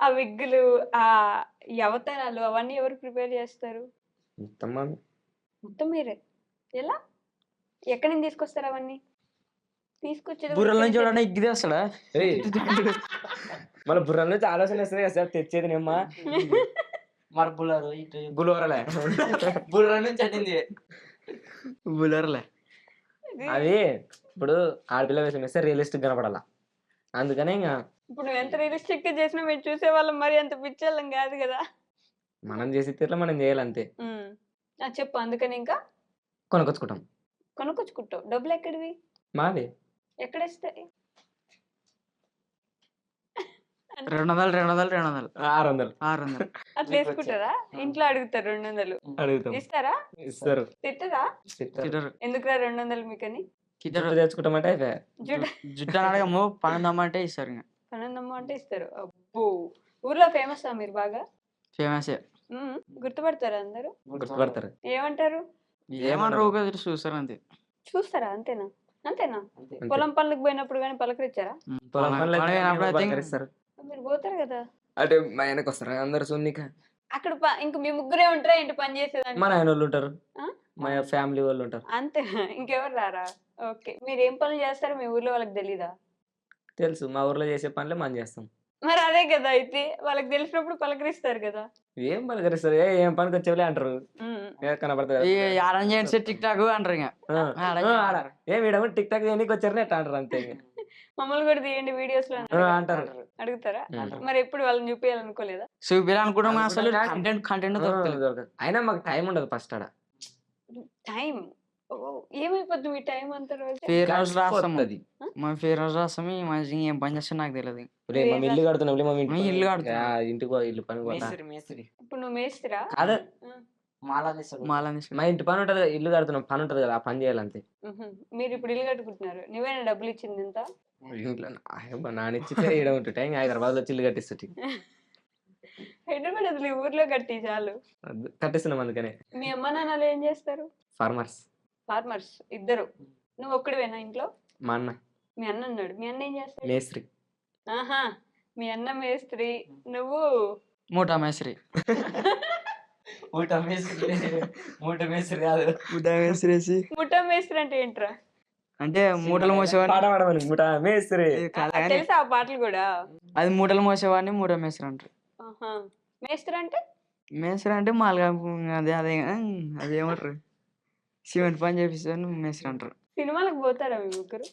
ఆ విగ్గులు, ఆ ఈ అవతారాలు అవన్నీ ఎవరు ప్రిపేర్ చేస్తారు? మొత్తం మాది. మొత్తం మీరే. ఎలా? ఎక్కడి నుంచి తీసుకొస్తారు అవన్నీ? తీసుకొచ్చేది కూడా బుర్రల ఇక్కడి నుంచి నుంచేనా? ఎవడన్నా ఇగ్గి తెస్తాడా? ఏయ్! మన బుర్రల నుంచి ఆలోచన వస్తది కదా సార్ తెచ్చేది నిమ్మ. మరి బుల్లరు ఇటు బులోరలే. బుర్ర నుంచి అట్టింది. బుల్లర్లే. అది ఇప్పుడు ఆడపిల్ల వేషం వేస్తే రియలిస్టిక్ కనపడాల. అందుకనే ఇంగ ఇప్పుడు నువ్వు ఎంత రియలిస్టిక్‌గా చేసినా మేము చూసేవాళ్ళం మరి అంత పిచ్చోళ్ళం కాదు కదా! మనం చేసే తీరులో మనం చేయాలంతే. హ్మ్. ఆ! చెప్పు అందుకని ఇంకా? కొనుక్కొచ్చుకుంటాం. కొనుక్కొచ్చుకుంటావు. డబ్బులెక్కడివి? మాది. ఎక్కడొస్తాయి? 200, 200, 200, 600 600. అట్లా ఏసుకుంటారా? ఇంట్లో అడుగుతారు 200. అడుగుతాం. ఇస్తారా? ఇస్తారు. తిట్టరా? ఇస్తారు. కిటరు ఎందుకురా 200 మీకని? కిటరు జుట్టు తెచ్చుకుంటామంటే అయిపాయే. జుట్టు అని అడగము, పనుందమ్మంటే ఇస్తారు ఇంకా. పనందమ్మ అంటే ఇస్తారు. అబ్బో! ఊర్లో ఫేమసా మీరు బాగా? ఫేమసే. హ్మ్. గుర్తుపడతారా అందరూ? గుర్తుపడతారు. ఏమంటారు? ఏమన్నారు ఊరికే చూస్తారు అంతే. చూస్తారా అంతేనా? అంతేనా? అంతే. అంతే. పొలం పనులకు పోయినప్పుడు గాని పలకరించారా? పొలం పనులకు పోయినప్పుడు అయితే పలకరిస్తారు. మీరు పోతారు కదా! అంటే మా ఆయనకు వస్తారు అందరు సున్నిక. అక్కడ ఇంక మీ ముగ్గురే ఉంటారా ఏంటి పని చేసేదానికి? మా నాయనోళ్ళు ఉంటారు. ఆ? మా ఫ్యామిలీ వాళ్ళు ఉంటారు. అంతేనా? ఇంకెవరు రారా? ఓకే. మీరేం పనులు చేస్తారో మీ ఊర్లో వాళ్ళకి తెలీదా? తెలుసు మా ఊర్లో చేసే పనులే మనం చేస్తాం. మరి అదే కదా అయితే. వాళ్ళకి తెలిసినప్పుడు పలకరిస్తారు కదా! ఏం పలకరిస్తారు? ఏం పనికి వచ్చేవాళ్ళే అంటారు. హ్మ్. కనపడతారు. ఈ ఆరం చేసి టిక్ టాక్ అంటారు ఇంకా. ఆడ ఏం వీడేమో టిక్ టాక్ చేయడానికి వచ్చారని ఎట్లా అంటారు అంతే. ఇంక. మమ్మల్ని కూడా తీయండి వీడియోస్‌లో అంటారు. అడుగుతారా? అంటారు. మరి ఎప్పుడు వాళ్ళని చూపియాలనుకోలేదా? చూపియాలనుకుంటాం అసలు కంటెంట్ దొరుకుతుంది. దొరకదు. అయినా మాకు టైం ఉండదు ఫస్ట్ ఆడ. టైం. ఏమైపోద్ది మీ టైం అంతా రోజు? ఫేర్ హౌస్ రాస్తాము. పోతది. మా ఫేర్ హౌస్ రాస్తాము. ఈ మనిషి ఏం పని చేస్తా నాకు తెలియదు. రేయ్ మా ఇల్లు కడుతున్నాం. మా మీ ఇల్లు కడుతున్నాం. ఇంటికి పో ఇల్లు పని పోతా. మేస్త్రి ఇప్పుడు నువ్వు మేస్తిరా? కాదు మాలా తీస్తాడు. మాలని మా ఇంటి పని ఉంటది. ఇల్లు కడుతున్నాం పని ఉంటది కదా ఆ పని చేయాలంతే. హుహు. మీరు ఇప్పుడు ఇల్లు కట్టుకుంటున్నారు. నువ్వేనా డబ్బులు ఇచ్చింది ఇంత? ఇంట్లో నానిచ్చితే ఈడ ఉంటుంటే ఇంకా హైదరాబాద్ లో ఇల్లు కట్టిస్తుంది. హైదరాబాద్ అసలు ఈ ఊర్లో కట్టి చాలు. కట్టిస్తున్నాం అందుకనే. మీ అమ్మ నాన్నలు ఏం చేస్తారు? ఫార్మర్స్. ఫార్మర్స్ ఇద్దరు. నువ్వు ఒక్కడివేనా ఇంట్లో? మా అన్న మీ అన్న ఉన్నాడు. మీ అన్న ఏం చేస్తాడు? మేస్త్రి. ఆహా! మీ అన్న మేస్త్రి. నువ్వు మూటా మేస్త్రి. ఊట మేస్త్రి మూట మేస్త్రి కాదు. మూటా మేస్త్రి ముఠా మేస్త్రి అంటే ఏంట్రా? అంటే మూటలు మోసేవాడిని. పాట పాడమని ముఠా మేస్త్రి. తెలుసా ఆ పాటలు కూడా? అది మూటలు మోసేవాడిని మూటా మేస్త్రి అంటారు. ఆహా! మేస్త్రి అంటే? మేస్త్రి అంటే మాలుగా అదేమంటారు సిమెంట్ పని చేపిస్తాను మేస్త్రి అంటారు. సినిమాలకు పోతారా మీ ముగ్గురు?